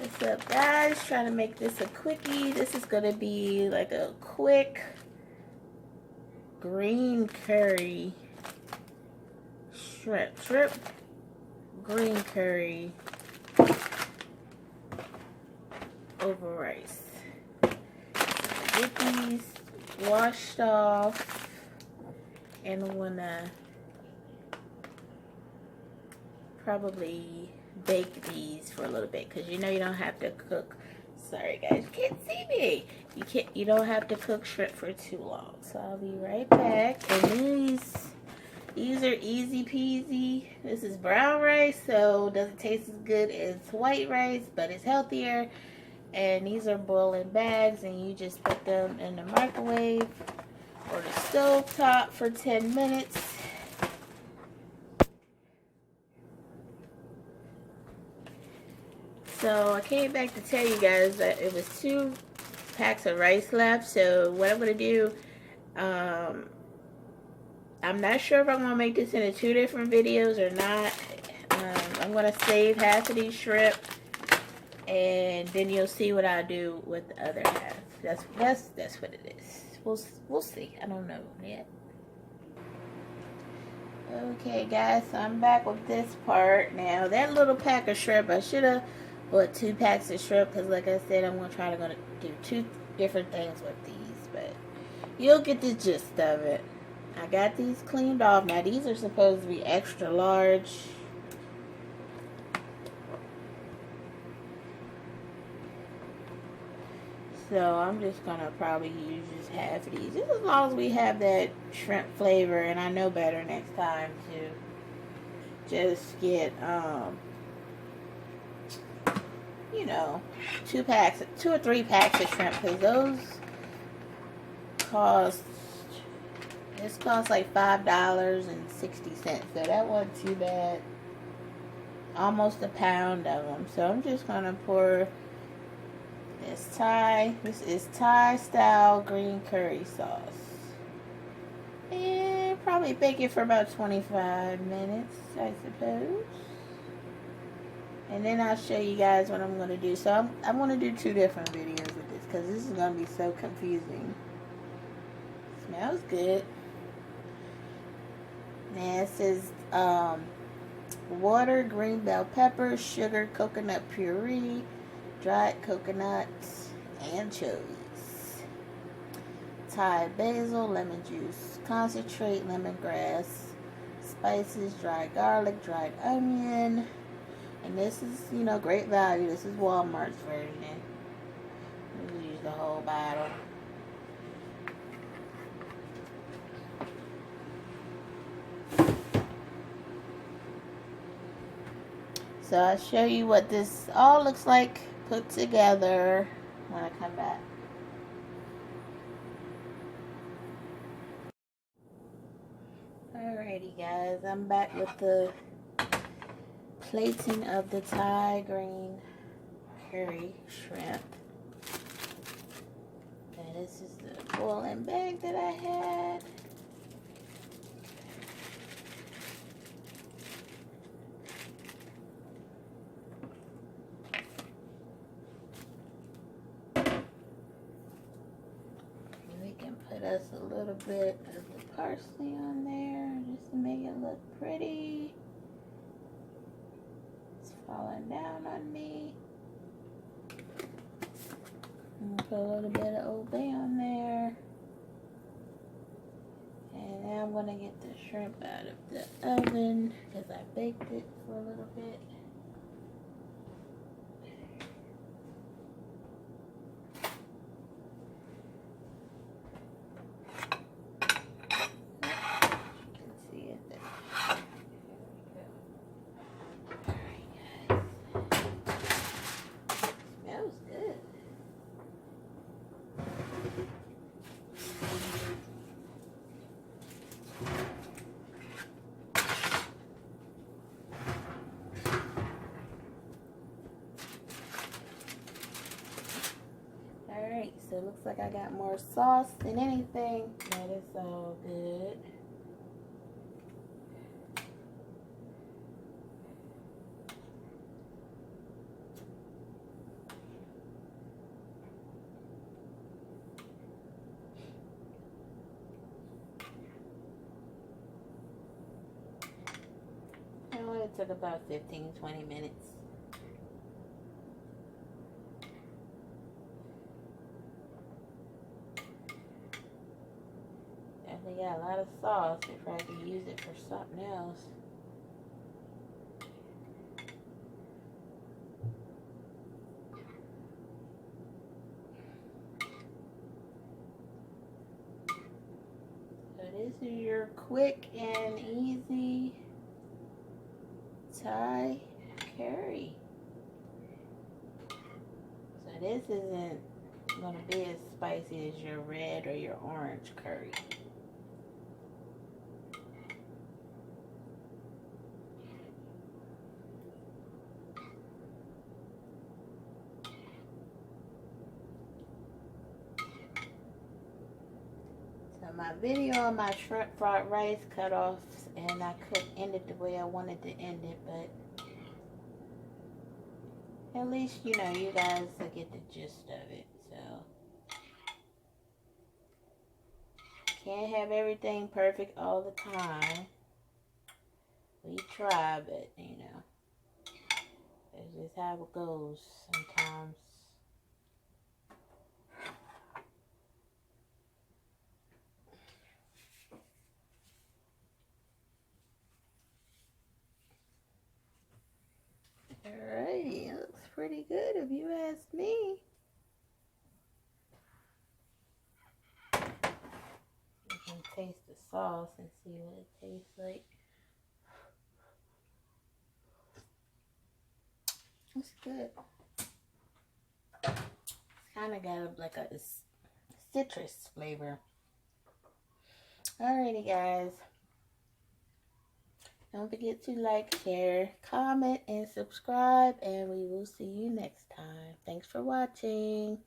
What's up, guys? Trying to make this a quickie. This is gonna be like a quick green curry shrimp green curry over rice. So get these washed off, and I'm gonna probably bake these for a little bit, because you know you don't have to cook. Sorry guys, you can't see me. You don't have to cook shrimp for too long. So I'll be right back. And these are easy peasy. This is brown rice, so it doesn't taste as good as white rice, but it's healthier. And these are boiling bags, and you just put them in the microwave or the stove top for 10 minutes. So I came back to tell you guys that it was 2 packs of rice left. So what I'm going to do, I'm not sure if I'm going to make this into 2 different videos or not. I'm going to save half of these shrimp, and then you'll see what I do with the other half. That's what it is. We'll see. I don't know yet. Okay guys, so I'm back with this part. Now that little pack of shrimp, I should have bought 2 packs of shrimp, because like I said, I'm gonna do 2 different things with these, but you'll get the gist of it. I got these cleaned off. Now these are supposed to be extra large. So I'm just gonna probably use just half of these, just as long as we have that shrimp flavor, and I know better next time to just get you know, 2 or 3 packs of shrimp, because those cost like $5.60, so that wasn't too bad. Almost a pound of them. So I'm just gonna pour this is Thai style green curry sauce, and probably bake it for about 25 minutes, I suppose. And then I'll show you guys what I'm going to do. So I'm going to do 2 different videos with this, because this is going to be so confusing. Smells good. Now it says water, green bell pepper, sugar, coconut puree, dried coconuts, anchovies, Thai basil, lemon juice, concentrate, lemongrass, spices, dried garlic, dried onion. And this is, you know, great value. This is Walmart's version. We'll use the whole bottle. So I'll show you what this all looks like put together when I come back. Alrighty guys, I'm back with the plating of the Thai green curry shrimp. And this is the boiling bag that I had. And we can put us a little bit of the parsley on there just to make it look pretty. Falling down on me. I'm gonna put a little bit of Old Bay on there. And now I'm gonna get the shrimp out of the oven, because I baked it for a little bit. Alright, so it looks like I got more sauce than anything, but it's all good. probably took about 15-20 minutes. Definitely got a lot of sauce if I could use it for something else. So this is your quick and easy Thai curry. So this isn't going to be as spicy as your red or your orange curry. So my video on my shrimp fried rice cut off, and I couldn't end it the way I wanted to end it, but at least, you know, you guys will get the gist of it. So, can't have everything perfect all the time. We try, but, you know, that's just how it goes sometimes. Alrighty, it looks pretty good if you ask me. You can taste the sauce and see what it tastes like. It's good. It's kind of got like a citrus flavor. Alrighty, guys. Don't forget to like, share, comment, and subscribe, and we will see you next time. Thanks for watching.